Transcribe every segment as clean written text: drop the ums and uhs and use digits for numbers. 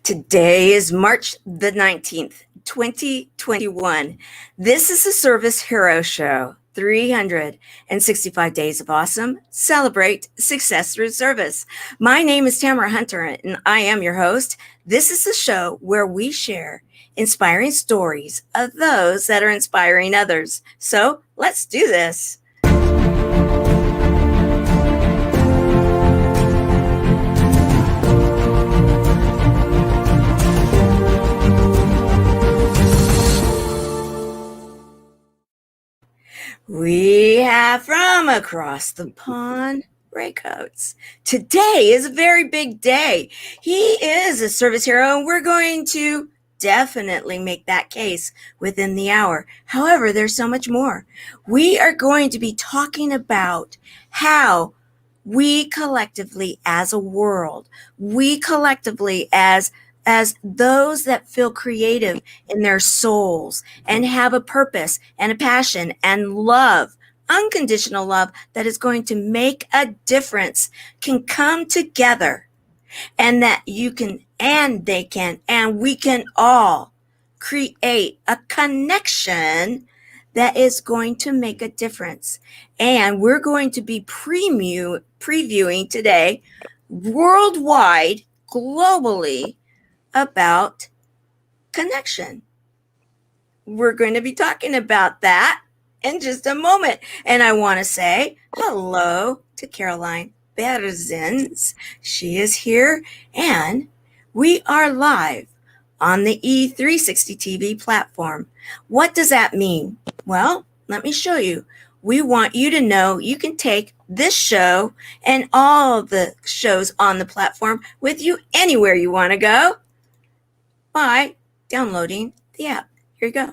Today is March the 19th, 2021. This is the Service Hero Show. 365 Days of Awesome. Celebrate success through service. My name is Tamara Hunter, and I am your host. This is the show where we share inspiring stories of those that are inspiring others. So let's do this. We have from across the pond, Ray Coates. Today is a very big day. He is a service hero, and we're going to definitely make that case within the hour. However, there's so much more. We are going to be talking about how we collectively as a world, we collectively as those that feel creative in their souls and have a purpose and a passion and love, unconditional love that is going to make a difference, can come together, and that you can and they can and we can all create a connection that is going to make a difference. And we're going to be previewing today worldwide, globally, about connection. We're going to be talking about that in just a moment. And I want to say hello to Caroline Berzins. She is here, and we are live on the E360 TV platform. What does that mean? Well, let me show you. We want you to know you can take this show and all the shows on the platform with you anywhere you want to go by downloading the app. Here you go.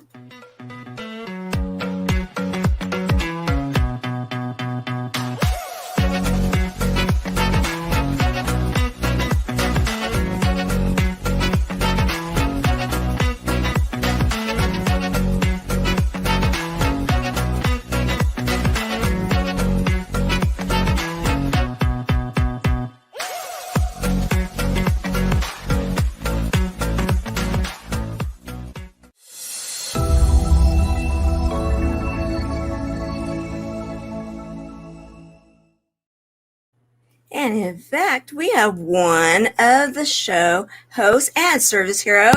And in fact, we have one of the show hosts and service hero,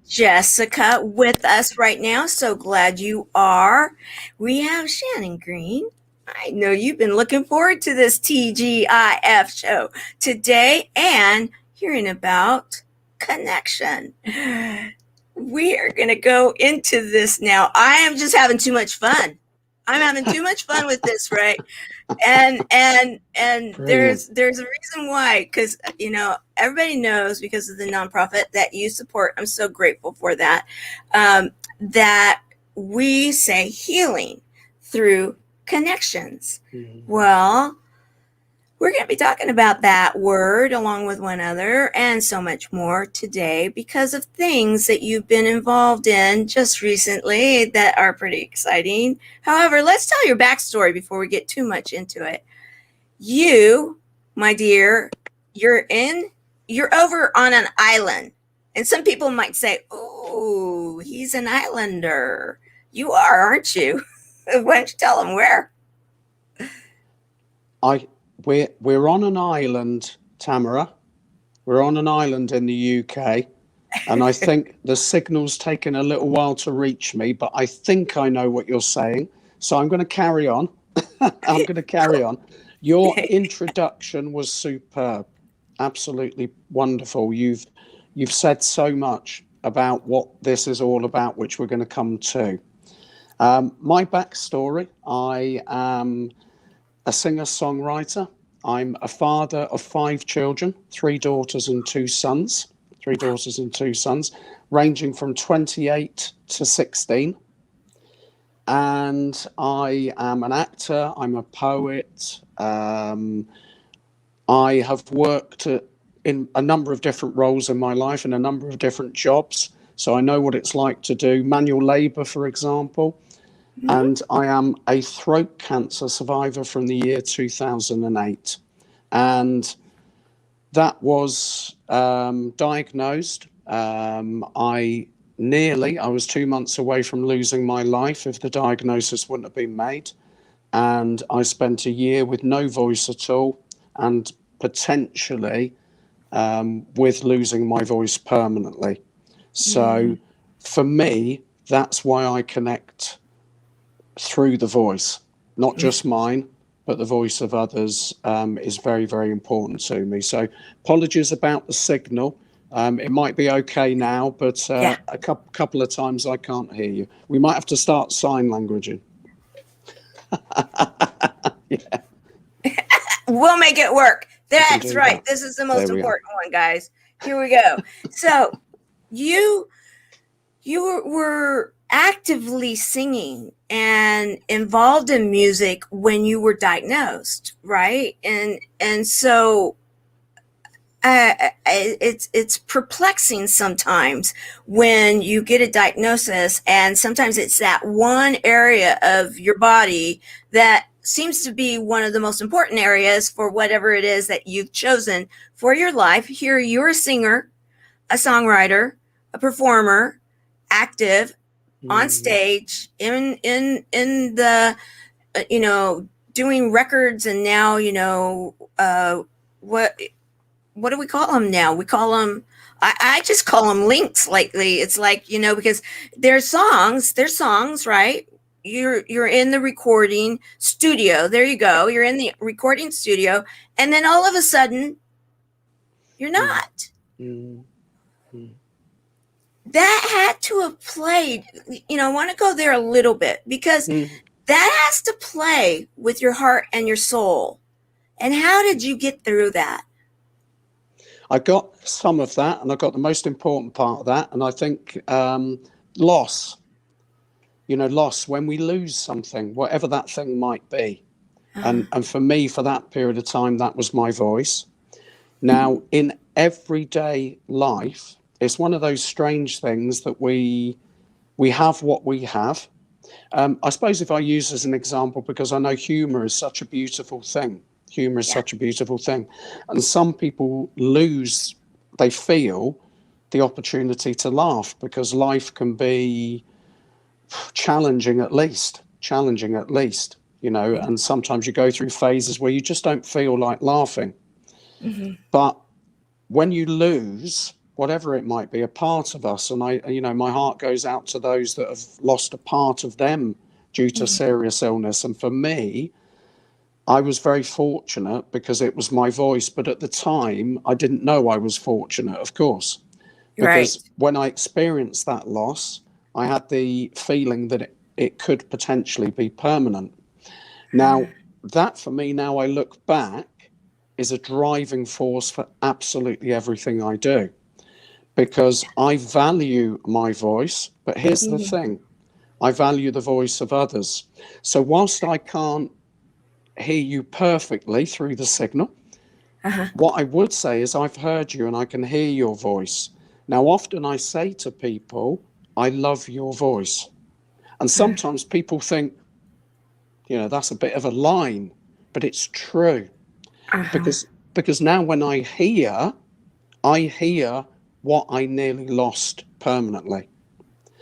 Jessica, with us right now. So glad you are. We have Shannon Green. I know you've been looking forward to this TGIF show today and hearing about connection. We are going to go into this now. I am just having too much fun. I'm having too much fun with this, right? And there's a reason why, because everybody knows, because of the nonprofit that you support. I'm so grateful for that. That we say healing through connections. Mm-hmm. Well, we're going to be talking about that word along with one other and so much more today because of things that you've been involved in just recently that are pretty exciting. However, let's tell your backstory before we get too much into it. You, my dear, you're over on an island. And some people might say, "Oh, he's an islander." You are, aren't you? Why don't you tell them where? We're on an island, Tamara. We're on an island in the UK, and I think the signal's taken a little while to reach me, but I think I know what you're saying. So I'm going to carry on. I'm going to carry on. Your introduction was superb. Absolutely wonderful. You've said so much about what this is all about, which we're going to come to. My backstory, I am a singer-songwriter. I'm a father of 5 children, 3 daughters and 2 sons, ranging from 28 to 16. And I am an actor, I'm a poet. I have worked in a number of different roles in my life, in a number of different jobs. So I know what it's like to do manual labor, for example. Mm-hmm. And I am a throat cancer survivor from the year 2008. And that was diagnosed I was 2 months away from losing my life if the diagnosis wouldn't have been made. And I spent a year with no voice at all, and potentially with losing my voice permanently. So for me, that's why I connect through the voice, not just mine, but the voice of others is very, very important to me. So apologies about the signal. It might be okay now, but Yeah. a couple of times I can't hear you. We might have to start sign languaging. Yeah, We'll make it work. we can That's do right. that. This is the There most we are. important one, guys. Here we go. So you were actively singing and involved in music when you were diagnosed, right? And so it's perplexing sometimes when you get a diagnosis, and sometimes it's that one area of your body that seems to be one of the most important areas for whatever it is that you've chosen for your life. Here, you're a singer, a songwriter, a performer, active on stage in the doing records, and now what what do we call them now? We call them, I just call them links lately. It's like, because there's songs, right? You're in the recording studio. There you go. You're in the recording studio, and then all of a sudden you're not. Mm. That had to have played, I want to go there a little bit, because that has to play with your heart and your soul. And how did you get through that? I got some of that, and I got the most important part of that. And I think loss, loss, when we lose something, whatever that thing might be. And for me, for that period of time, that was my voice. Now, in everyday life, it's one of those strange things that we have what we have. I suppose if I use as an example, because I know humor is such a beautiful thing. Humor is such a beautiful thing. And some people they feel the opportunity to laugh, because life can be challenging at least, and sometimes you go through phases where you just don't feel like laughing. But when you lose whatever it might be, a part of us, and my heart goes out to those that have lost a part of them due to serious illness. And for me, I was very fortunate because it was my voice, but at the time I didn't know I was fortunate, of course, because when I experienced that loss, I had the feeling that it could potentially be permanent. Now, that for me, now I look back, is a driving force for absolutely everything I do, because I value my voice. But here's the thing, I value the voice of others. So whilst I can't hear you perfectly through the signal, what I would say is I've heard you and I can hear your voice. Now, often I say to people, I love your voice. And sometimes people think, that's a bit of a line, but it's true. Because now when I hear what I nearly lost permanently.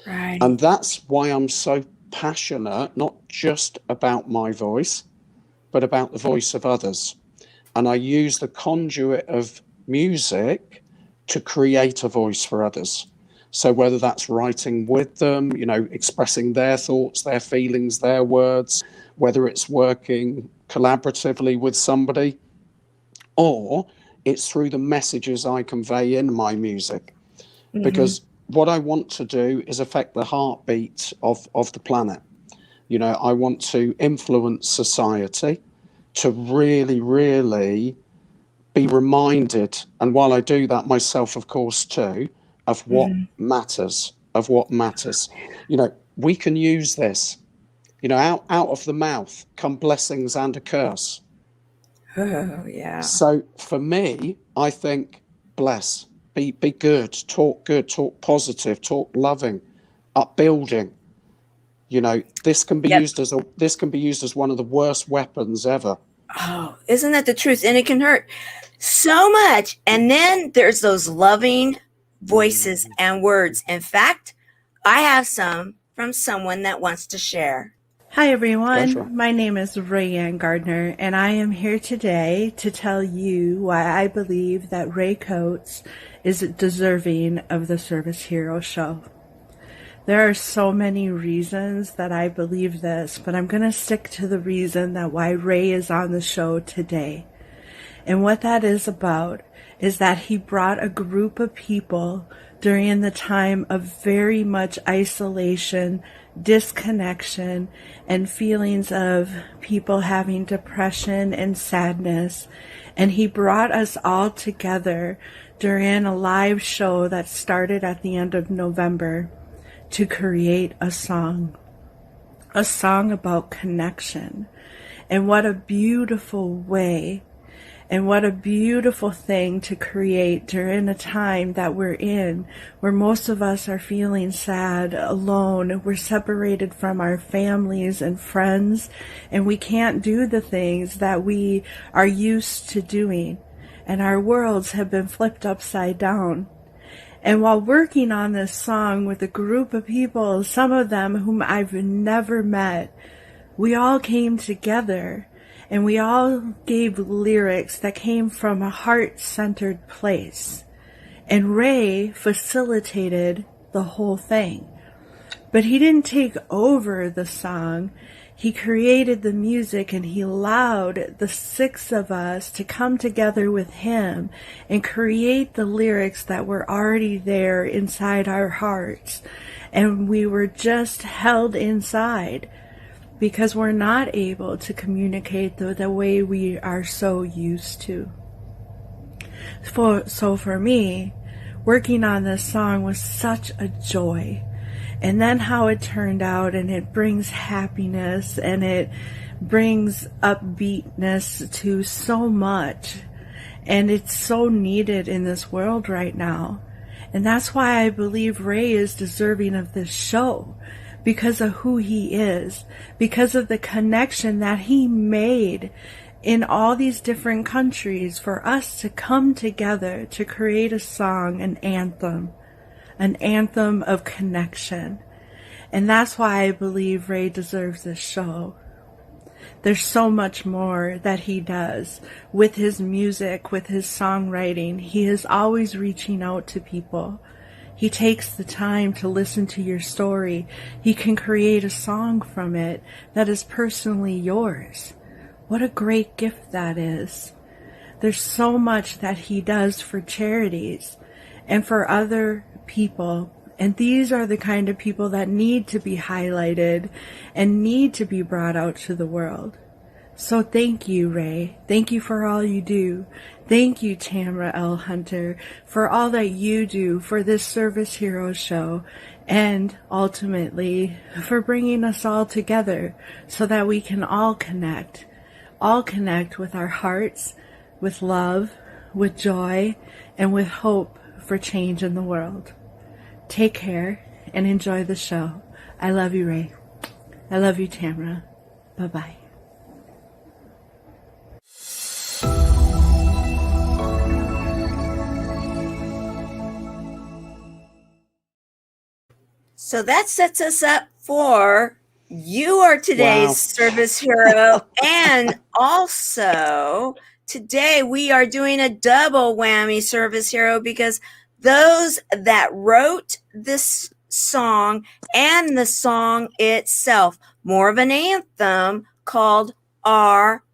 Right. And that's why I'm so passionate, not just about my voice, but about the voice of others. And I use the conduit of music to create a voice for others. So whether that's writing with them, expressing their thoughts, their feelings, their words, whether it's working collaboratively with somebody, or it's through the messages I convey in my music. Because what I want to do is affect the heartbeat of the planet. I want to influence society to really, really be reminded, and while I do that myself, of course, too, of what matters, we can use this, out of the mouth come blessings and a curse. Oh, yeah. So for me, I think bless, be good, talk positive, talk loving, upbuilding. This can be used as one of the worst weapons ever. Oh, isn't that the truth? And it can hurt so much. And then there's those loving voices, and words. In fact, I have some from someone that wants to share. Hi Go for it. everyone, my name is Rayanne Gardner and I am here today to tell you why I believe that Ray Coates is deserving of the Service Hero show. There are so many reasons that I believe this, but I'm going to stick to the reason that why Ray is on the show today. And what that is about is that he brought a group of people during the time of very much isolation, disconnection, and feelings of people having depression and sadness. And he brought us all together during a live show that started at the end of November to create a song about connection. And what a beautiful way and what a beautiful thing to create during a time that we're in where most of us are feeling sad, alone, we're separated from our families and friends, and we can't do the things that we are used to doing. And our worlds have been flipped upside down. And while working on this song with a group of people, some of them whom I've never met, we all came together and we all gave lyrics that came from a heart-centered place. And Ray facilitated the whole thing. But he didn't take over the song. He created the music and he allowed the six of us to come together with him and create the lyrics that were already there inside our hearts. And we were just held inside because we're not able to communicate the way we are so used to. So for me, working on this song was such a joy. And then how it turned out, and it brings happiness and it brings upbeatness to so much. And it's so needed in this world right now. And that's why I believe Ray is deserving of this show, because of who he is, because of the connection that he made in all these different countries for us to come together to create a song, an anthem of connection. And that's why I believe Ray deserves this show. There's so much more that he does with his music, with his songwriting. He is always reaching out to people. He takes the time to listen to your story. He can create a song from it that is personally yours. What a great gift that is. There's so much that he does for charities and for other people. And these are the kind of people that need to be highlighted and need to be brought out to the world. So thank you, Ray. Thank you for all you do. Thank you, Tamara L. Hunter, for all that you do for this Service Hero show, and ultimately for bringing us all together so that we can all connect with our hearts, with love, with joy, and with hope for change in the world. Take care and enjoy the show. I love you, Ray. I love you, Tamara. Bye-bye. So that sets us up for you are today's Wow. service hero. And also today we are doing a double whammy service hero because those that wrote this song and the song itself, more of an anthem called Our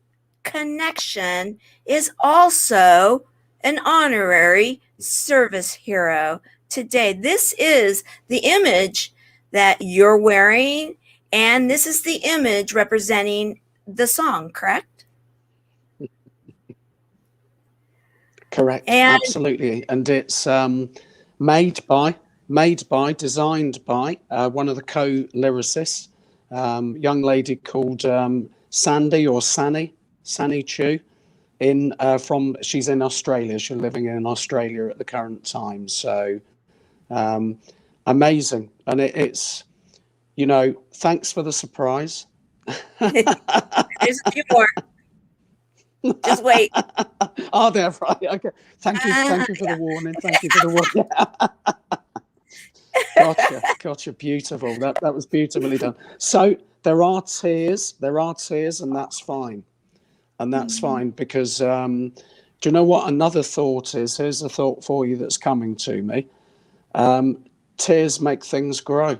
Connection, is also an honorary service hero today. This is the image that you're wearing, and this is the image representing the song, correct? Correct. And Absolutely. And it's made by, designed by one of the co-lyricists, young lady called Sandy Chu. She's in Australia. She's living in Australia at the current time. So amazing. And it's, thanks for the surprise. there's a few more. Just wait. Oh, there, right. Okay. Thank you. Thank you for the Yeah. warning. Thank you for the warning. Gotcha. Beautiful. That was beautifully done. So there are tears. And that's fine. And that's fine because do you know what another thought is? Here's a thought for you that's coming to me. Tears make things grow.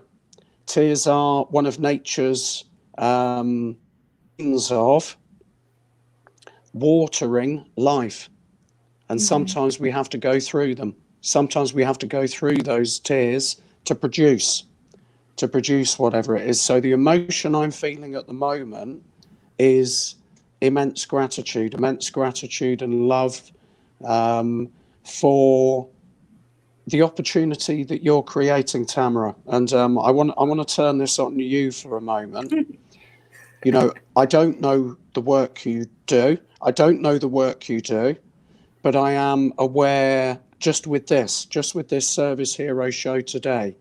Tears are one of nature's means of watering life. And sometimes we have to go through them. Sometimes we have to go through those tears to produce whatever it is. So the emotion I'm feeling at the moment is immense gratitude and love for the opportunity that you're creating, Tamara. And I want to turn this on you for a moment. You know, I don't know the work you do. But I am aware just with this Service Hero show today,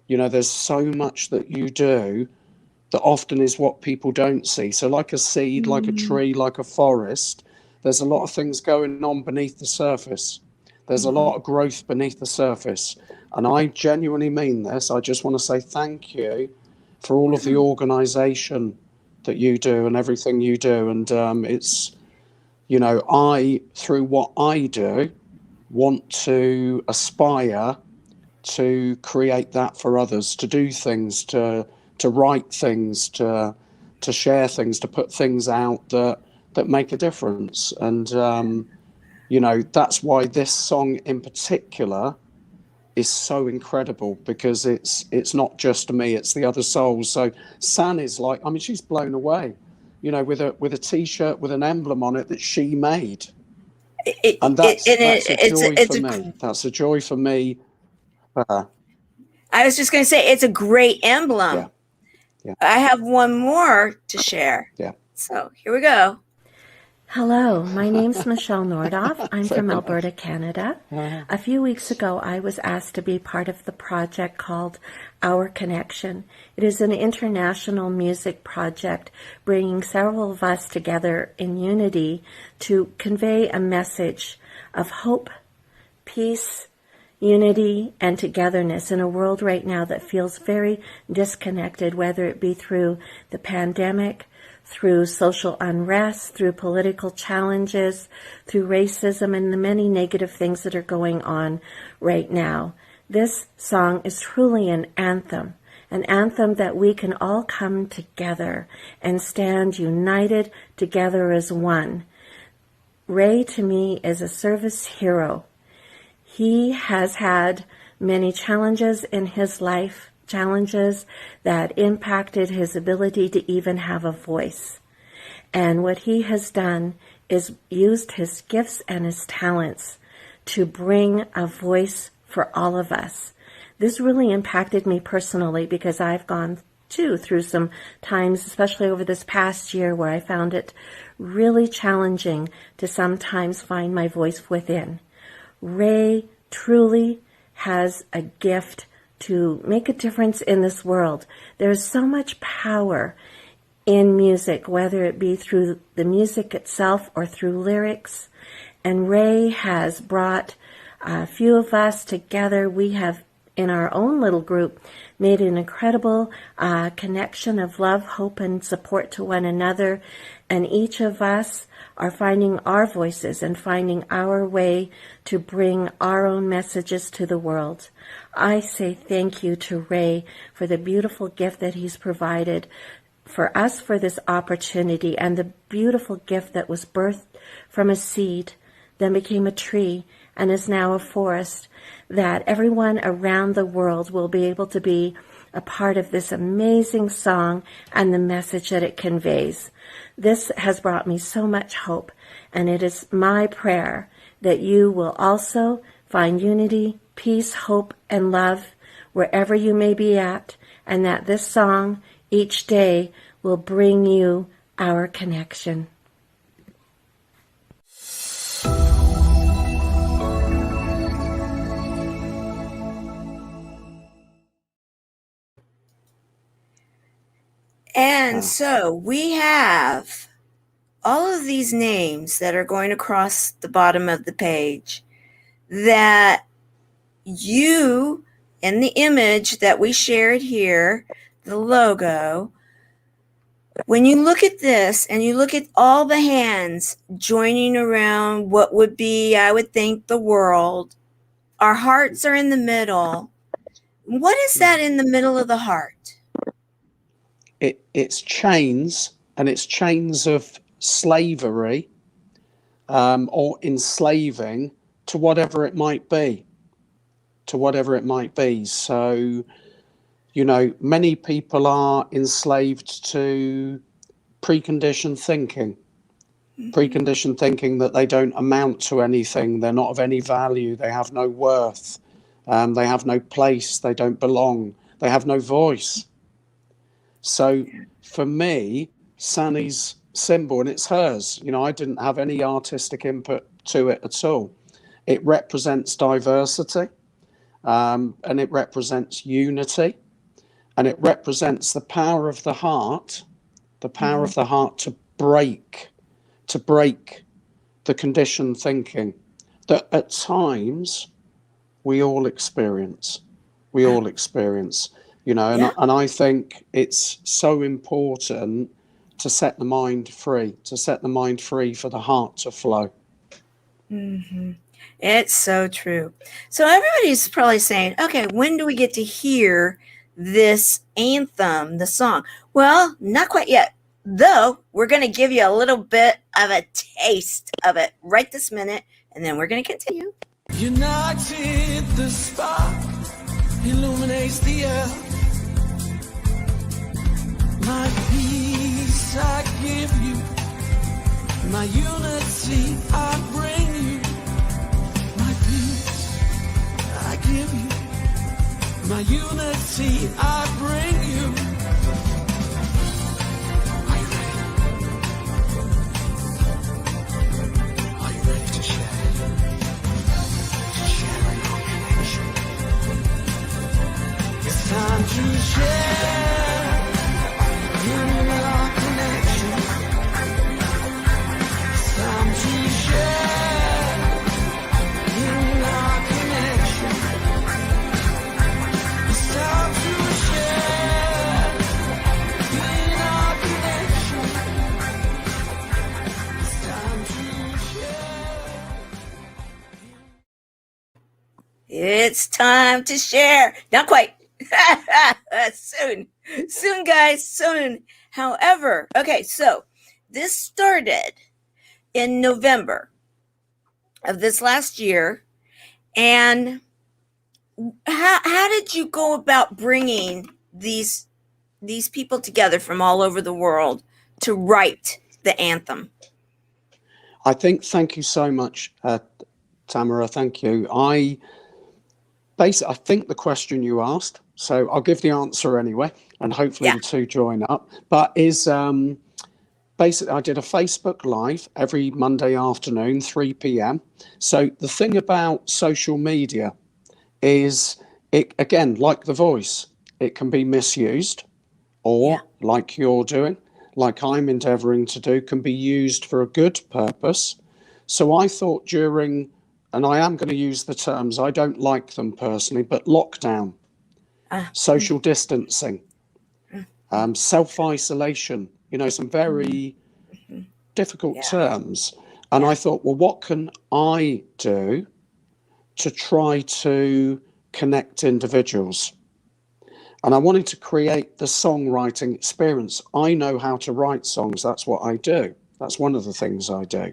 you know, there's so much that you do that often is what people don't see. So like a seed, like a tree, like a forest, there's a lot of things going on beneath the surface. There's a lot of growth beneath the surface. And I genuinely mean this. I just want to say thank you for all of the organization that you do and everything you do. And it's, you know, through what I do, want to aspire to create that for others, to do things, to write things, to share things, to put things out that make a difference. And you know, that's why this song in particular is so incredible, because it's not just me, it's the other souls. So San is like, I mean, she's blown away, you know, with a t-shirt with an emblem on it that she made. And that's a joy for me. That's a joy for me. I was just going to say, it's a great emblem. Yeah. Yeah. I have one more to share. Yeah. So here we go. Hello, my name's Michelle Nordoff. I'm from Alberta, Canada. A few weeks ago, I was asked to be part of the project called Our Connection. It is an international music project bringing several of us together in unity to convey a message of hope, peace, unity, and togetherness in a world right now that feels very disconnected, whether it be through the pandemic, through social unrest, through political challenges, through racism, and the many negative things that are going on right now. This song is truly an anthem that we can all come together and stand united together as one. Ray, to me, is a service hero. He has had many challenges in his life, challenges that impacted his ability to even have a voice. And what he has done is used his gifts and his talents to bring a voice for all of us. This really impacted me personally because I've gone through some times, especially over this past year, where I found it really challenging to sometimes find my voice within. Ray truly has a gift to make a difference in this world. There's so much power in music, whether it be through the music itself or through lyrics. And Ray has brought a few of us together. We have, in our own little group, made an incredible connection of love, hope, and support to one another. And each of us are finding our voices and finding our way to bring our own messages to the world. I say thank you to Ray for the beautiful gift that he's provided for us for this opportunity, and the beautiful gift that was birthed from a seed, then became a tree, and is now a forest, that everyone around the world will be able to be a part of this amazing song and the message that it conveys. This has brought me so much hope, and it is my prayer that you will also find unity, peace, hope, and love wherever you may be at, and that this song each day will bring you our connection. And so we have all of these names that are going across the bottom of the page, that you, in the image that we shared here, the logo, when you look at this and you look at all the hands joining around what would be, I would think, the world, our hearts are in the middle. What is that in the middle of the heart? It's chains, and it's chains of slavery or enslaving to whatever it might be. So, many people are enslaved to preconditioned thinking. Preconditioned thinking that they don't amount to anything, they're not of any value, they have no worth, they have no place, they don't belong, they have no voice. So for me, Sani's symbol, and it's hers, I didn't have any artistic input to it at all. It represents diversity, and it represents unity, and it represents the power of the heart, to break the conditioned thinking that at times we all experience. And I think it's so important to set the mind free, for the heart to flow. Mm-hmm. It's so true. So everybody's probably saying, okay, when do we get to hear this anthem, the song? Well, not quite yet, though we're going to give you a little bit of a taste of it right this minute, and then we're going to continue. United, the spark illuminates the air. My peace I give you, my unity I bring you. My peace I give you, my unity I bring you. Are you ready? Are you ready to share? Share your connection. It's time to share. It's time to share. Not quite. Soon, guys, soon. However, okay, so this started in November of this last year. And how did you go about bringing these people together from all over the world to write the anthem? Thank you so much, Tamara. Thank you. I think the question you asked, so I'll give the answer anyway, and hopefully the two join up, but is basically I did a Facebook Live every Monday afternoon, 3 p.m. So the thing about social media is, it, again, like the voice, it can be misused, or like you're doing, like I'm endeavouring to do, can be used for a good purpose. So I thought during, and I am going to use the terms, I don't like them personally, but lockdown, social distancing, self-isolation, some very difficult terms. And I thought, well, what can I do to try to connect individuals? And I wanted to create the songwriting experience. I know how to write songs. That's what I do. That's one of the things I do.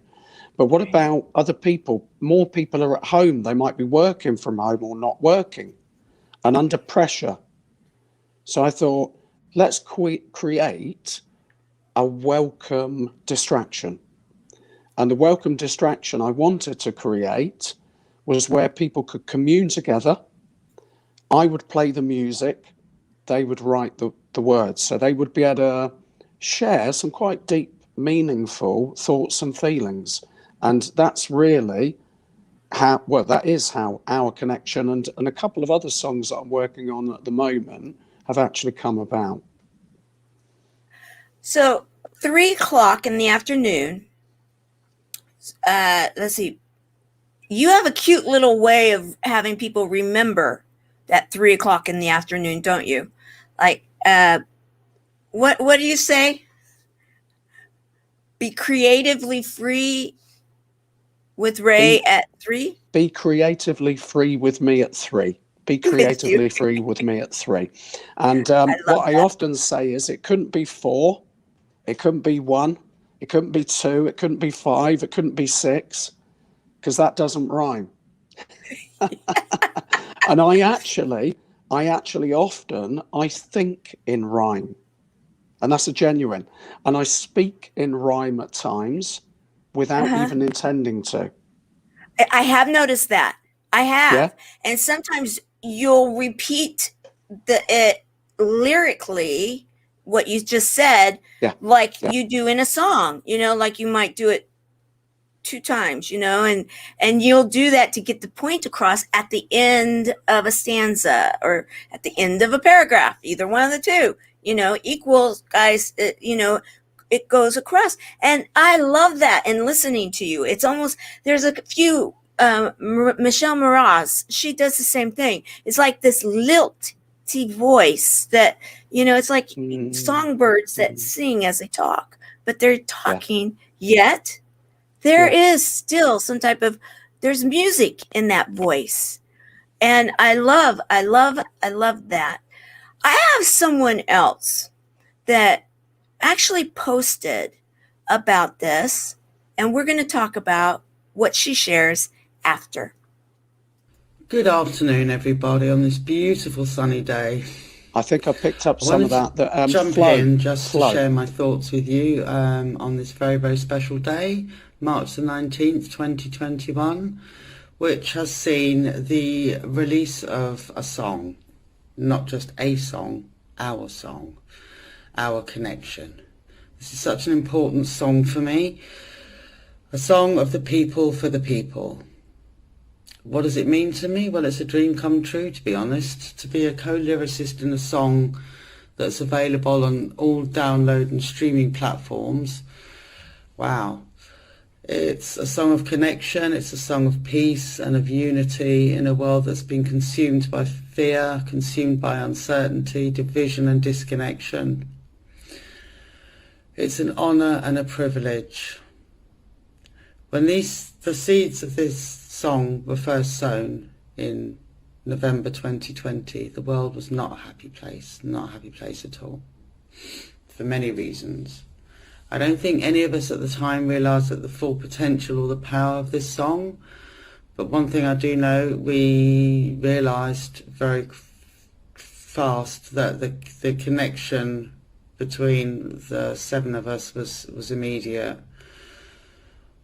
But what about other people? More people are at home. They might be working from home or not working and under pressure. So I thought, let's create a welcome distraction. And the welcome distraction I wanted to create was where people could commune together. I would play the music. They would write the words. So they would be able to share some quite deep, meaningful thoughts and feelings. And that's really that is how our connection and a couple of other songs that I'm working on at the moment have actually come about. So 3 o'clock in the afternoon. Let's see. You have a cute little way of having people remember that 3 o'clock in the afternoon, don't you? Like, what do you say? Be creatively free with Ray at 3? Be creatively free with me at 3. Be With you. creatively free with me at 3. And I love what I that. often say is it couldn't be 4, it couldn't be 1, it couldn't be 2, it couldn't be 5, it couldn't be 6, because that doesn't rhyme. And I actually often, I think in rhyme. And that's a genuine. And I speak in rhyme at times without even intending to. I have noticed that. I have. Yeah. And sometimes you'll repeat it lyrically, what you just said, like you do in a song, like you might do it 2 times, and you'll do that to get the point across at the end of a stanza or at the end of a paragraph, either one of the two, equals, guys, it goes across. And I love that. And listening to you, it's almost, there's a few, Michelle Mraz, she does the same thing. It's like this lilty voice that, it's like songbirds that sing as they talk, but they're talking, yet there is still some type of, there's music in that voice. And I love that. I have someone else that actually posted about this, and we're going to talk about what she shares after. Good afternoon, everybody, on this beautiful sunny day. I think I picked up some of that. Jump in just to share my thoughts with you on this very, very special day, March the 19th, 2021, which has seen the release of a song, not just a song, Our Connection. This is such an important song for me, a song of the people for the people. What does it mean to me? Well, it's a dream come true, to be honest, to be a co-lyricist in a song that's available on all download and streaming platforms. Wow. It's a song of connection, it's a song of peace and of unity in a world that's been consumed by fear, consumed by uncertainty, division and disconnection. It's an honour and a privilege. When the seeds of this song were first sown in November 2020, the world was not a happy place at all, for many reasons. I don't think any of us at the time realised that the full potential or the power of this song, but one thing I do know, we realised very fast that the connection between the 7 of us was immediate.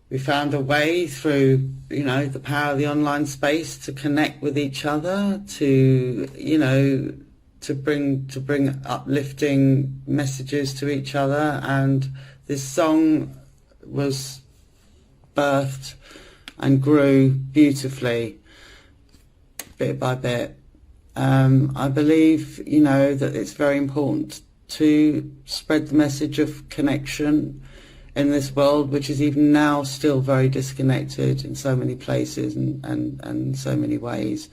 We found a way through, the power of the online space to connect with each other, to bring uplifting messages to each other, and this song was birthed and grew beautifully, bit by bit. I believe, that it's very important to spread the message of connection in this world, which is even now still very disconnected in so many places and so many ways.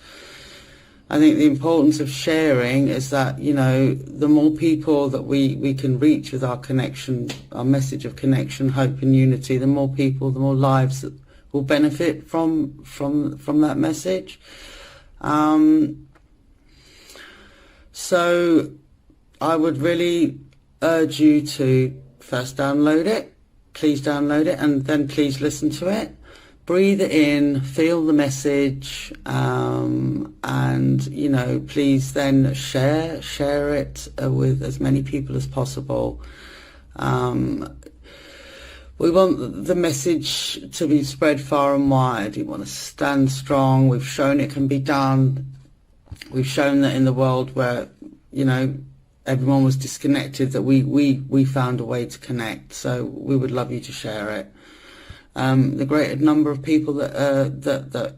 I think the importance of sharing is that, the more people that we can reach with our connection, our message of connection, hope and unity, the more people, the more lives that will benefit from that message. So I would really urge you to first download it. Please download it and then please listen to it. Breathe it in, feel the message, and, please then share it with as many people as possible. We want the message to be spread far and wide. We want to stand strong. We've shown it can be done. We've shown that in the world where, everyone was disconnected, that we found a way to connect. So we would love you to share it. The greater number of people that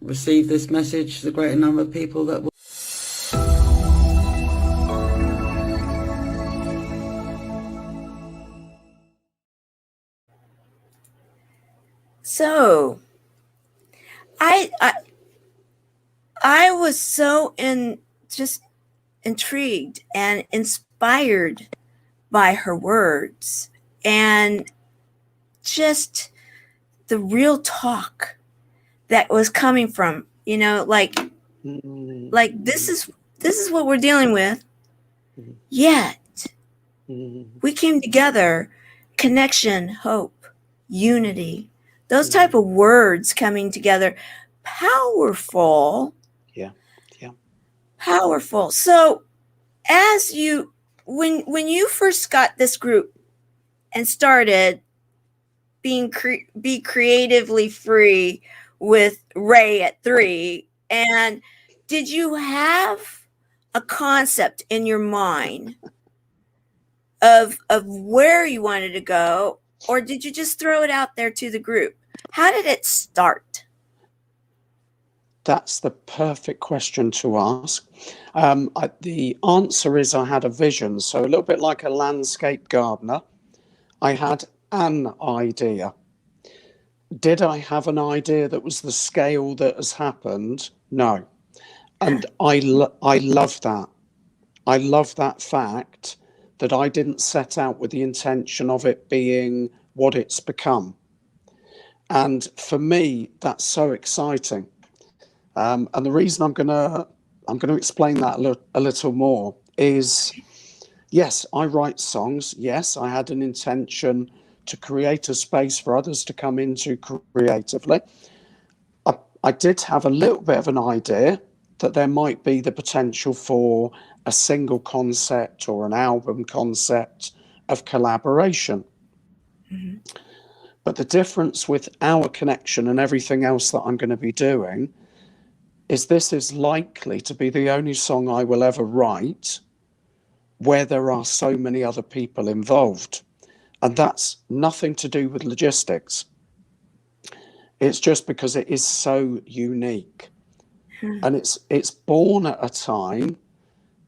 receive this message, the greater number of people that will. So I I, I was so just intrigued and inspired by her words and just the real talk that was coming from, like this is what we're dealing with. Yet we came together, connection, hope, unity, those type of words coming together, powerful, Yeah. Yeah. powerful. So as you when you first got this group and started be creatively free with Ray at 3, and did you have a concept in your mind of where you wanted to go, or did you just throw it out there to the group? How did it start? That's the perfect question to ask. The answer is I had a vision. So, a little bit like a landscape gardener, I had an idea. Did I have an idea that was the scale that has happened? No. And I love that. I love that fact that I didn't set out with the intention of it being what it's become. And for me, that's so exciting. And the reason I'm gonna explain that a little more is, yes, I write songs. Yes, I had an intention to create a space for others to come into creatively. I did have a little bit of an idea that there might be the potential for a single concept or an album concept of collaboration. Mm-hmm. But the difference with our connection and everything else that I'm going to be doing is this is likely to be the only song I will ever write where there are so many other people involved. And that's nothing to do with logistics. It's just because it is so unique. And it's born at a time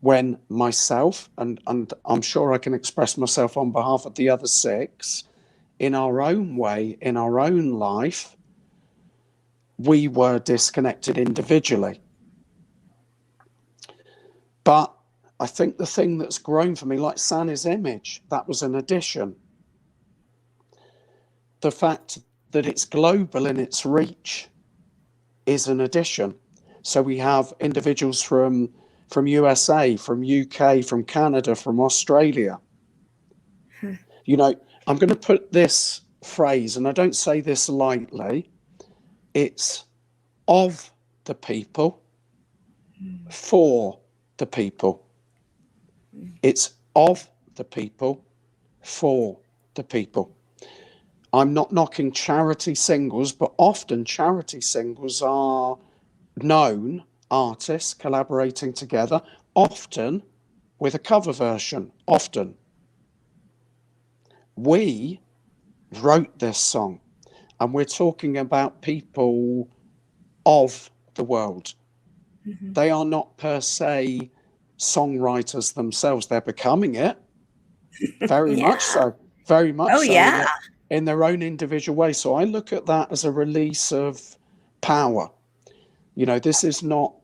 when myself, and I'm sure I can express myself on behalf of the other 6, in our own way, in our own life, we were disconnected individually. But I think the thing that's grown for me, like Sanny's image, that was an addition. The fact that it's global in its reach is an addition. So we have individuals from USA, from UK, from Canada, from Australia. You know, I'm going to put this phrase, and I don't say this lightly, it's of the people, for the people. It's of the people, for the people. I'm not knocking charity singles, but often charity singles are known artists collaborating together, often with a cover version, often. We wrote this song, and we're talking about people of the world. Mm-hmm. They are not per se songwriters themselves. They're becoming it, very much so, very much Oh, so yeah. in their own individual way. So I look at that as a release of power. You know, this is not,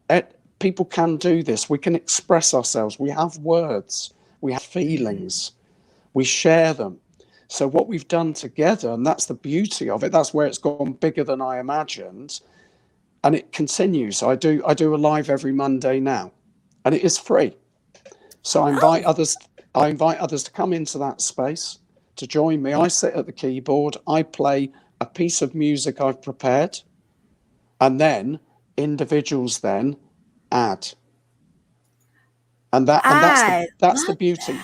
people can do this. We can express ourselves. We have words, we have feelings, we share them. So what we've done together, and that's the beauty of it, that's where it's gone bigger than I imagined. And it continues. I do a live every Monday now, and it is free. So I invite others to come into that space to join me. I sit at the keyboard, I play a piece of music I've prepared, and then individuals then add. And I that's the love beauty.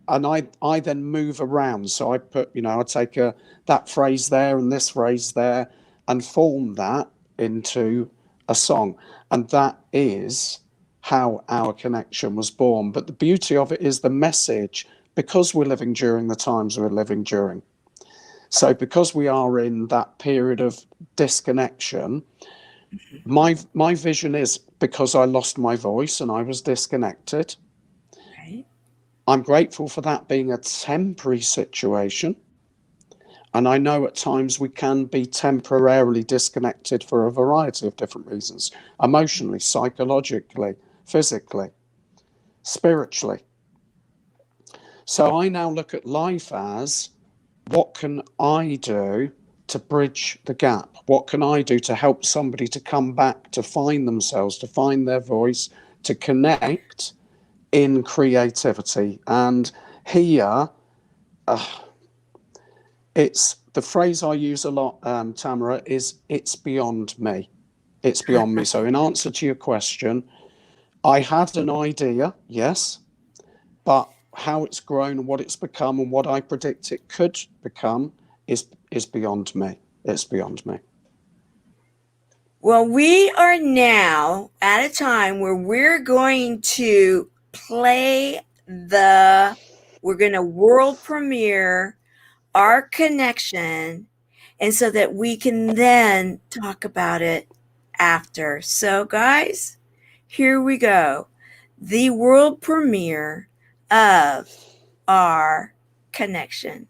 And I then move around. So I put, I take that phrase there and this phrase there and form that into a song. And that is how our connection was born. But the beauty of it is the message, because we're living during the times we're living during. So because we are in that period of disconnection, my vision is, because I lost my voice and I was disconnected, right. I'm grateful for that being a temporary situation. And I know at times we can be temporarily disconnected for a variety of different reasons, emotionally, psychologically, physically, spiritually. So I now look at life as, what can I do to bridge the gap? What can I do to help somebody to come back, to find themselves, to find their voice, to connect in creativity? And here, it's the phrase I use a lot, Tamara, is it's beyond me. It's beyond me. So in answer to your question, I had an idea, yes, but how it's grown and what it's become and what I predict it could become is beyond me. It's beyond me. Well, we are now at a time where we're going to we're going to world premiere our connection, and so that we can then talk about it after. So guys, here we go. The world premiere of our connection.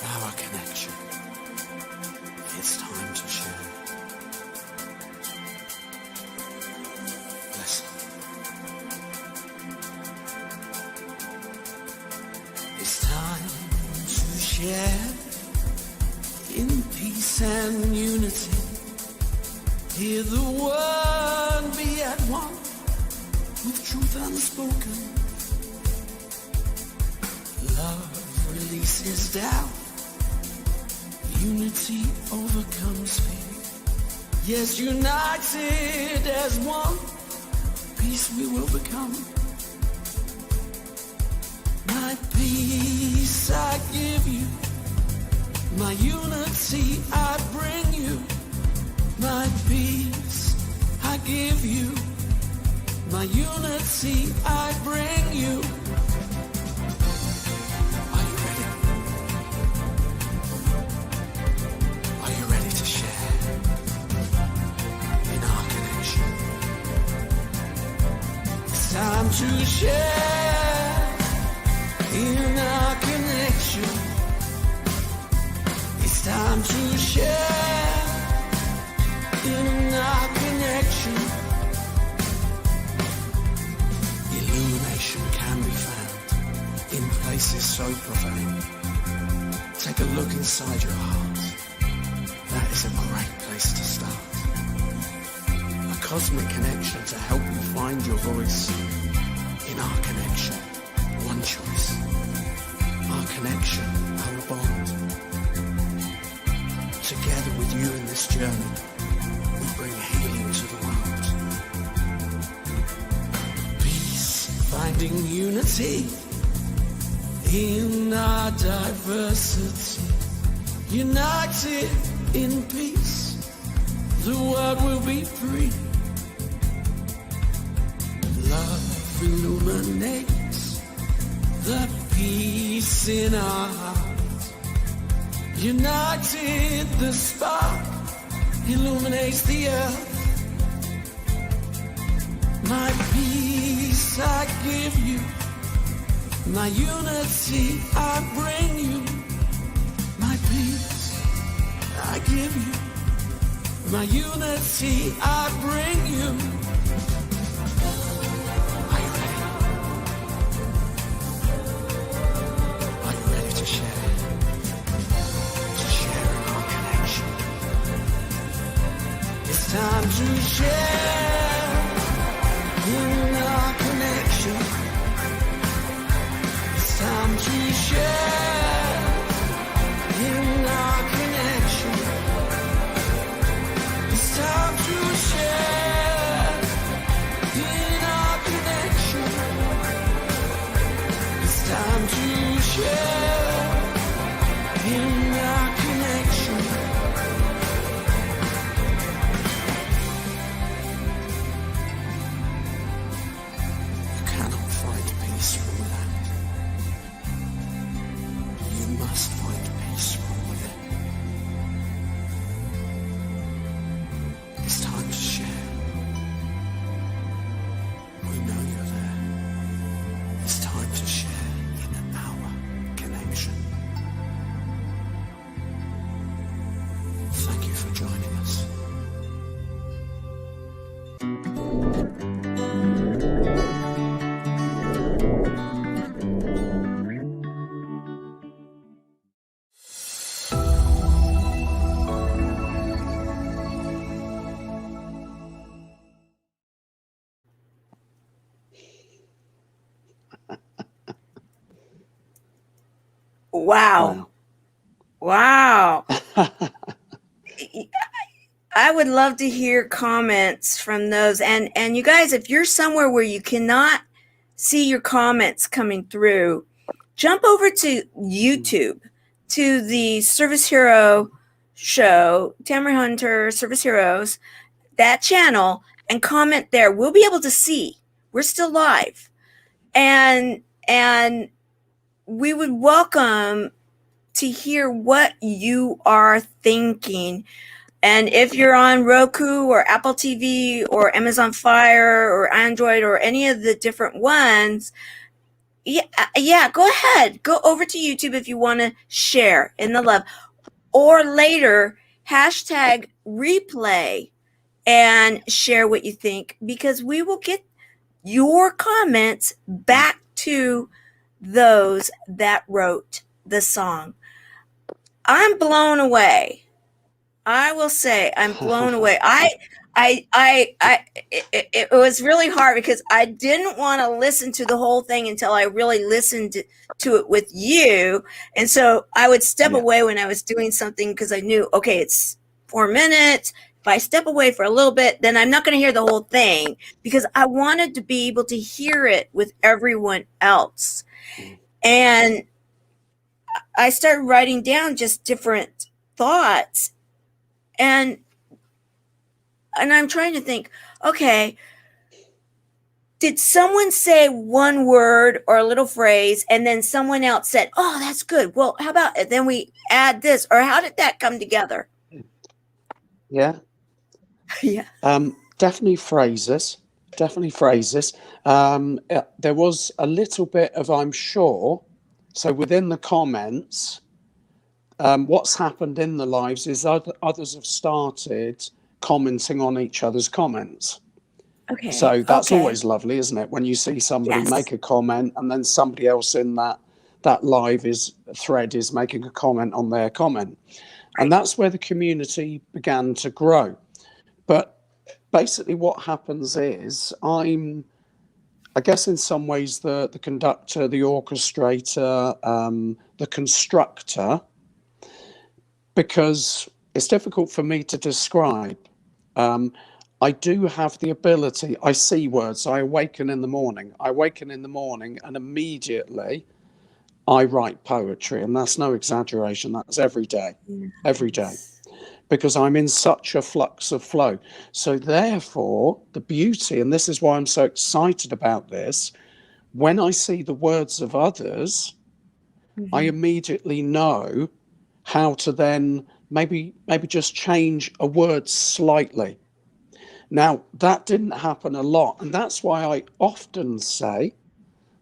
Our connection. It's time to share. Listen. It's time to share in peace and unity. Hear the word be at one with truth unspoken. Love releases doubt. Unity overcomes fear. Yes, united as one, peace we will become. My peace I give you, my unity I bring you. My peace I give you, my unity I bring you. Are you ready? Are you ready to share in our connection? It's time to share in our connection. It's time to share in our connection. Illumination can be found in places so profound. Take a look inside your heart. That is a great place to start. A cosmic connection to help you find your voice. In our connection, one choice. Our connection, our bond. Together with you in this journey, we bring healing to the world. Peace, finding unity in our diversity. United in peace, the world will be free. Love illuminates the peace in our hearts. United, the spark illuminates the earth. My peace I give you, my unity I bring you. My peace I give you, my unity I bring you. Are you ready? Are you ready to share? To share in our connection. It's time to share in our connection. It's time to share in our connection. It's time to share in our connection. It's time to share in our connection. You cannot find peace from without. You must find peace from within. It's time to share. Wow. Wow. I would love to hear comments from those. And you guys, if you're somewhere where you cannot see your comments coming through, jump over to YouTube to the Service Hero show, Tamara Hunter Service Heroes, that channel, and comment there. We'll be able to see. We're still live. And we would welcome to hear what you are thinking. And if you're on Roku or Apple TV or Amazon Fire or Android or any of the different ones, yeah, go ahead. Go over to YouTube if you want to share in the love. Or later, hashtag replay and share what you think, because we will get your comments back to those that wrote the song. I'm blown away. I will say I'm blown away. It was really hard because I didn't want to listen to the whole thing until I really listened to it with you. And so I would step away when I was doing something because I knew, okay, it's 4 minutes. If I step away for a little bit, then I'm not going to hear the whole thing, because I wanted to be able to hear it with everyone else. And I started writing down just different thoughts. And I'm trying to think, okay, did someone say one word or a little phrase and then someone else said, oh, that's good. Well, how about it? Then we add this, or how did that come together? Yeah. Yeah. Definitely phrases. There was a little bit of, I'm sure. So within the comments, what's happened in the lives is others have started commenting on each other's comments. Okay. So that's always lovely, isn't it? When you see somebody Yes. make a comment and then somebody else in that live thread is making a comment on their comment. Right. And that's where the community began to grow. But basically what happens is I guess in some ways the conductor, the orchestrator, the constructor, because it's difficult for me to describe. I do have the ability, I see words, I awaken in the morning and immediately I write poetry, and that's no exaggeration, that's every day, because I'm in such a flux of flow. So therefore, the beauty, and this is why I'm so excited about this, when I see the words of others, I immediately know how to then maybe just change a word slightly. Now, that didn't happen a lot, and that's why I often say,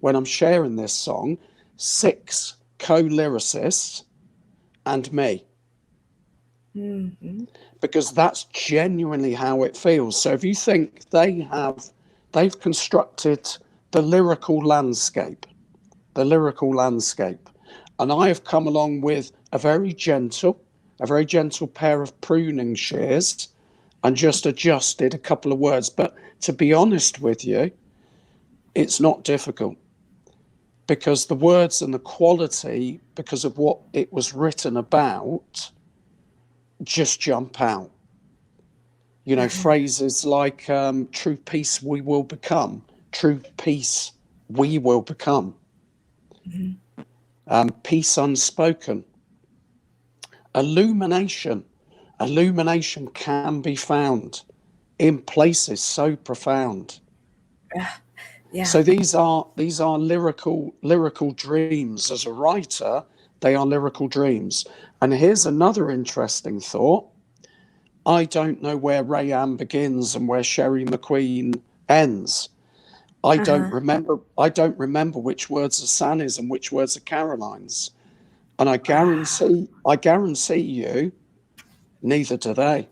when I'm sharing this song, 6 co-lyricists and me. Because that's genuinely how it feels. So if you think they've constructed the lyrical landscape, and I have come along with a very gentle pair of pruning shears and just adjusted a couple of words. But to be honest with you, it's not difficult, because the words and the quality, because of what it was written about, just jump out. You know, phrases like true peace we will become, peace unspoken, illumination can be found in places so profound. Yeah. So these are lyrical dreams. As a writer, they are lyrical dreams. And here's another interesting thought. I don't know where Rayanne begins and where Sherry McQueen ends. I don't remember which words are Sanny's and which words are Caroline's. And I guarantee you, neither do they.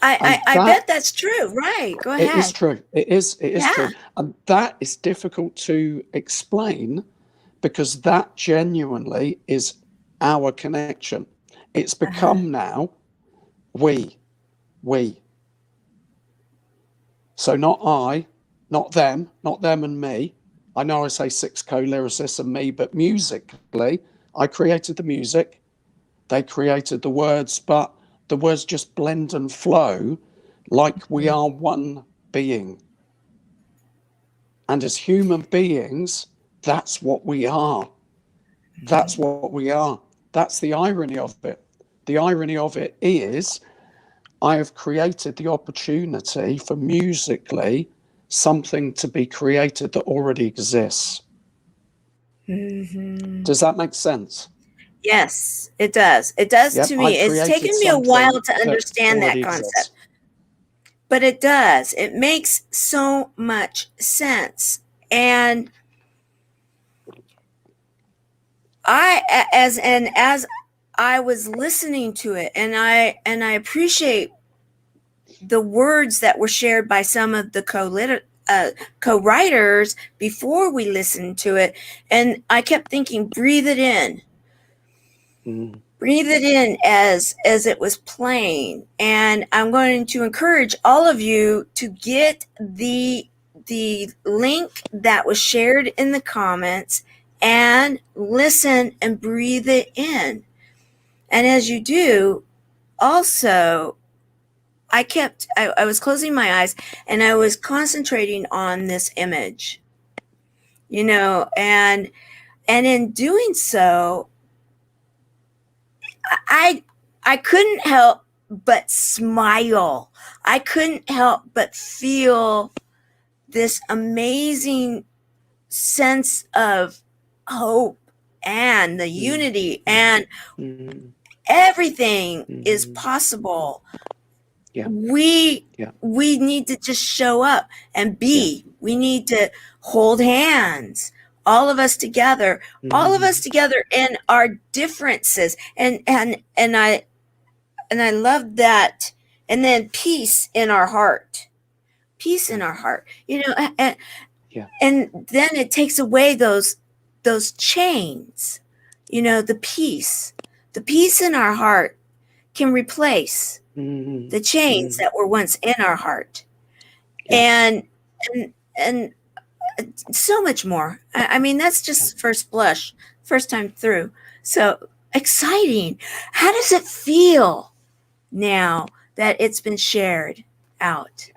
I bet that's true. Right. Go ahead. It is true. It is true. And that is difficult to explain, because that genuinely is our connection. It's become now we. So not I, not them and me. I know I say 6 co-lyricists and me, but musically, I created the music, they created the words, but the words just blend and flow like we are one being. And as human beings, that's what we are. That's what we are. That's the irony of it. The irony of it is I have created the opportunity for musically something to be created that already exists. Does that make sense? Yes, it does. It does Yep, to me. I've It's created taken me a while something to that understand that already concept, exists. but it does. It makes so much sense. And as I was listening to it, and I appreciate the words that were shared by some of the co-writers before we listened to it, and I kept thinking, breathe it in. Breathe it in as it was playing. And I'm going to encourage all of you to get the link that was shared in the comments and listen and breathe it in. And as you do, also, I was closing my eyes and I was concentrating on this image, and in doing so, I couldn't help but smile. I couldn't help but feel this amazing sense of hope and the unity, and everything is possible. Yeah. We need to just show up and be. We need to hold hands, all of us together, in our differences. And I love that. And then peace in our heart. Peace in our heart. And then it takes away those chains. The peace in our heart can replace the chains that were once in our heart. And so much more. I mean, that's just first blush, first time through. So exciting. How does it feel now that it's been shared out?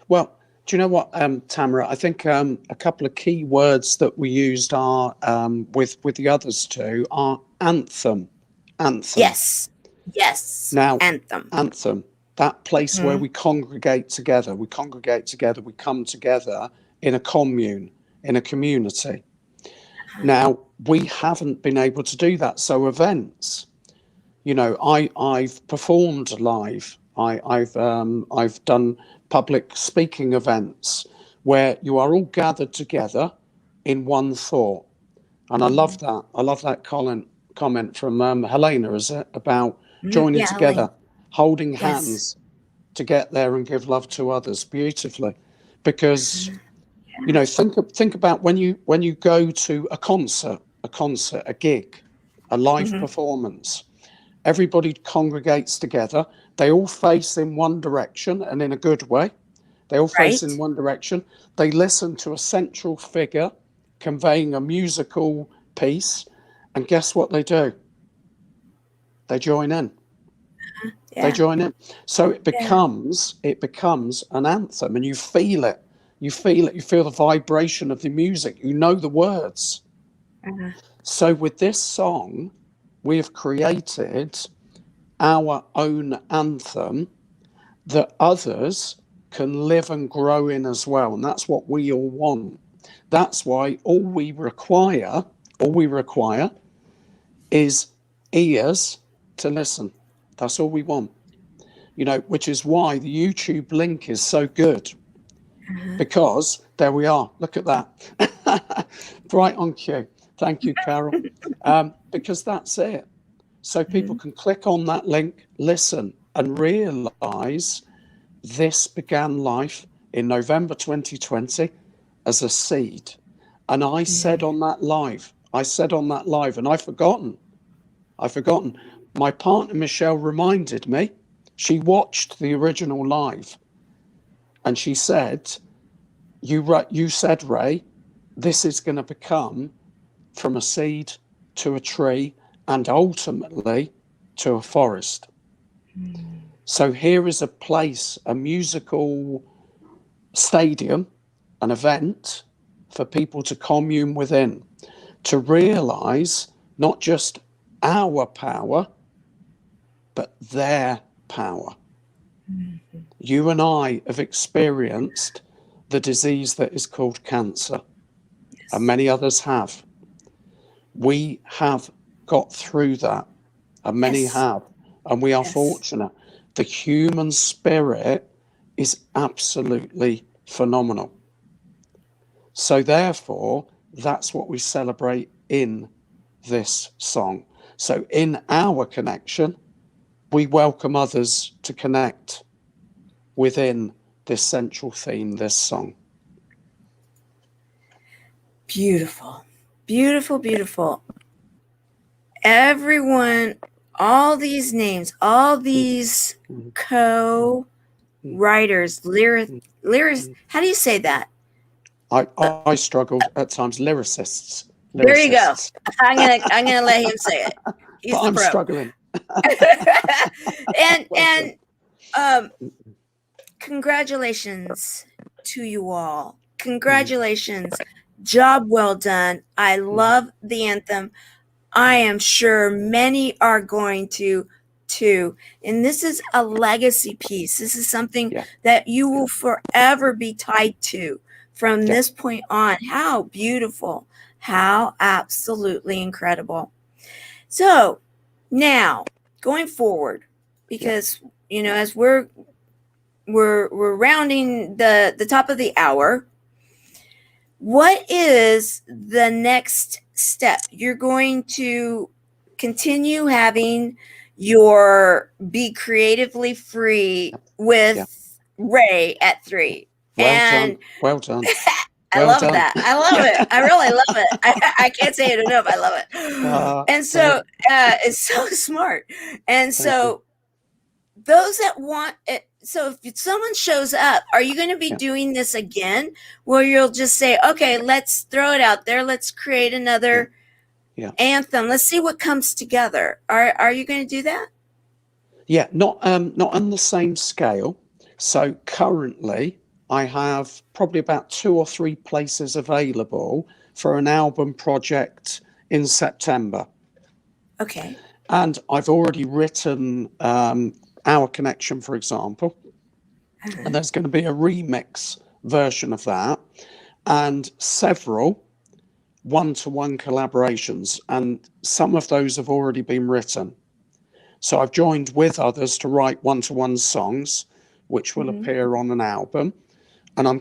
Well, do you know what, Tamara? I think a couple of key words that we used are with the others too are anthem. Yes. Now, anthem. That place where we congregate together. We come together in a commune, in a community. Now, we haven't been able to do that. So events, I've performed live. I've done public speaking events where you are all gathered together in one thought. And I love that. I love that comment from Helena, is it, about joining together, Helena. holding hands to get there and give love to others beautifully. Because think about when you go to a concert, a gig, a live performance. Everybody congregates together. They all face in one direction, and in a good way. They all face in one direction. They listen to a central figure conveying a musical piece, and guess what they do? They join in. They join in. So it becomes an anthem, and you feel it. You feel it. You feel the vibration of the music. You know the words. So with this song, we have created our own anthem that others can live and grow in as well. And that's what we all want. That's why all we require is ears to listen. That's all we want. Which is why the YouTube link is so good. Because there we are. Look at that. Right on cue. Thank you, Carol. Because that's it. So people can click on that link, listen, and realize this began life in November 2020 as a seed. And I said on that live, and I've forgotten. My partner, Michelle, reminded me. She watched the original live. And she said, you said, Ray, this is going to become from a seed to a tree, and ultimately to a forest. So here is a place, a musical stadium, an event for people to commune within, to realize not just our power, but their power. You and I have experienced the disease that is called cancer, and many others have. We have got through that, and many Yes. have, and we are Yes. fortunate. The human spirit is absolutely phenomenal. So therefore, that's what we celebrate in this song. So in our connection, we welcome others to connect within this central theme, this song. Beautiful. Beautiful, beautiful. Everyone, all these names, all these co-writers, lyrics, how do you say that? I struggled at times. Lyricists. There you go. I'm gonna let him say it. He's But the I'm pro. struggling. and congratulations to you all. Congratulations. Job well done. I love the anthem. I am sure many are going to too. And this is a legacy piece. This is something that you will forever be tied to from this point on. How beautiful. How absolutely incredible. So now going forward, because you know, as we're rounding the top of the hour, what is the next step? You're going to continue having your Be Creatively Free with Ray at 3. Well done. I love that. I love it. I really love it. I can't say it enough. I love it. And so it's so smart. And so those that want it, so if someone shows up, are you going to be doing this again where you'll just say, okay, let's throw it out there. Let's create another anthem. Let's see what comes together. Are you going to do that? Yeah, not on the same scale. So currently I have probably about 2 or 3 places available for an album project in September. Okay. And I've already written Our Connection, for example. And there's going to be a remix version of that and several one-to-one collaborations. And some of those have already been written. So I've joined with others to write one-to-one songs, which will appear on an album. And I'm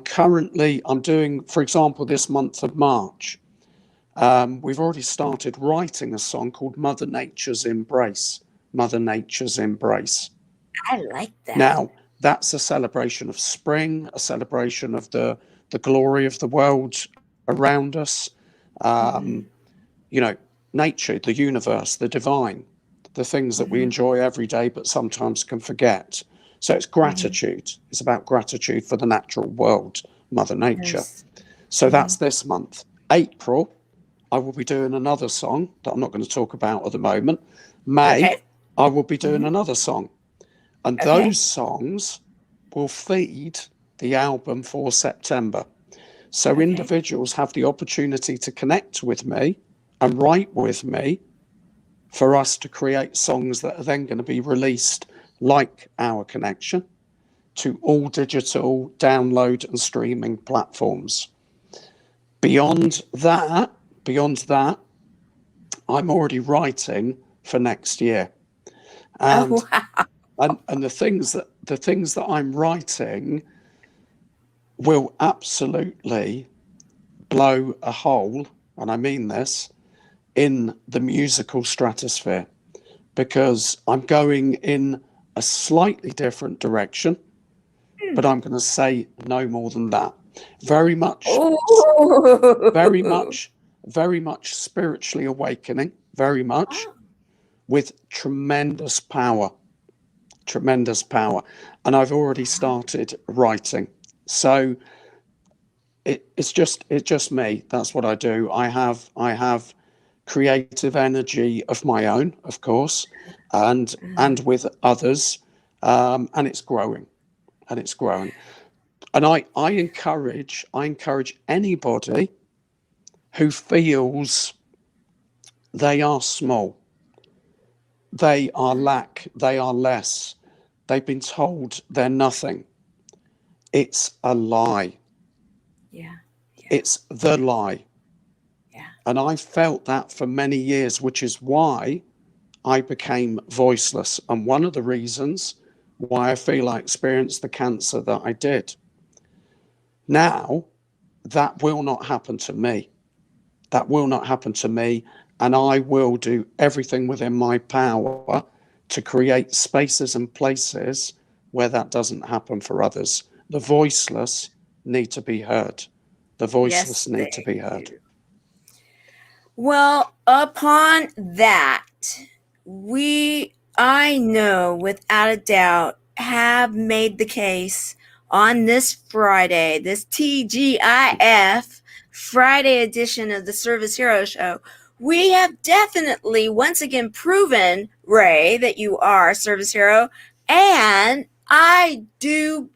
doing, for example, this month of March, we've already started writing a song called Mother Nature's Embrace. Mother Nature's Embrace. I like that. Now, that's a celebration of spring, a celebration of the glory of the world around us. You know, nature, the universe, the divine, the things that we enjoy every day but sometimes can forget. So it's gratitude. It's about gratitude for the natural world, Mother Nature. So that's this month. April, I will be doing another song that I'm not going to talk about at the moment. May, I will be doing another song. And those songs will feed the album for September. So individuals have the opportunity to connect with me and write with me for us to create songs that are then going to be released like Our Connection to all digital download and streaming platforms. Beyond that, I'm already writing for next year. And and the things that I'm writing will absolutely blow a hole, and I mean this, in the musical stratosphere, because I'm going in a slightly different direction, but I'm going to say no more than that. Very much spiritually awakening, very much, with tremendous power. And I've already started writing. So it's just me. That's what I do. I have creative energy of my own, of course, and with others, and it's growing, and it's growing. And I encourage anybody who feels they are small, they are they are less, they've been told they're nothing. It's a lie. Yeah. It's the lie. Yeah. And I felt that for many years, which is why I became voiceless. And one of the reasons why I feel I experienced the cancer that I did. Now, that will not happen to me. That will not happen to me. And I will do everything within my power to create spaces and places where that doesn't happen for others. The voiceless need to be heard. The voiceless need to be heard. Do. Well, upon that, I know without a doubt, have made the case on this Friday, this TGIF Friday edition of the Service Hero Show. We have definitely once again proven, Ray, that you are a service hero. And I do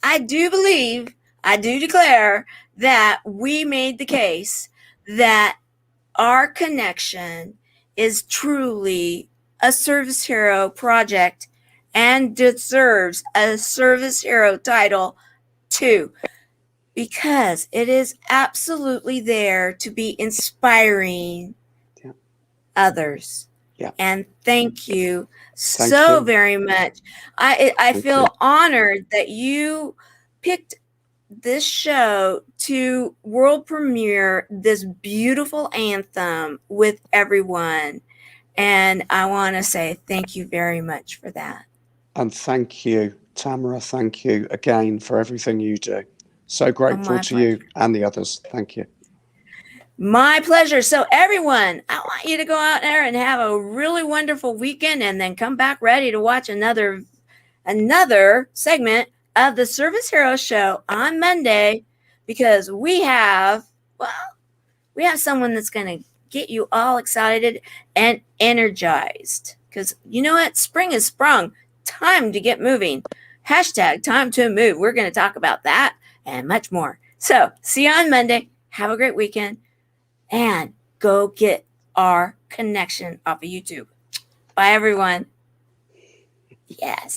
believe, I do declare that we made the case that our connection is truly a service hero project and deserves a service hero title too, because it is absolutely there to be inspiring others. Yeah. And thank you so very much. I feel honored that you picked this show to world premiere this beautiful anthem with everyone. And I want to say thank you very much for that. And thank you, Tamara. Thank you again for everything you do. So grateful to you and the others. Thank you. My pleasure. So everyone, I want you to go out there and have a really wonderful weekend and then come back ready to watch another segment of the Service Hero Show on Monday, because we have someone that's going to get you all excited and energized, because you know what? Spring has sprung. Time to get moving. Hashtag time to move. We're going to talk about that and much more. So see you on Monday. Have a great weekend and go get our connection off of YouTube. Bye, everyone. Yes.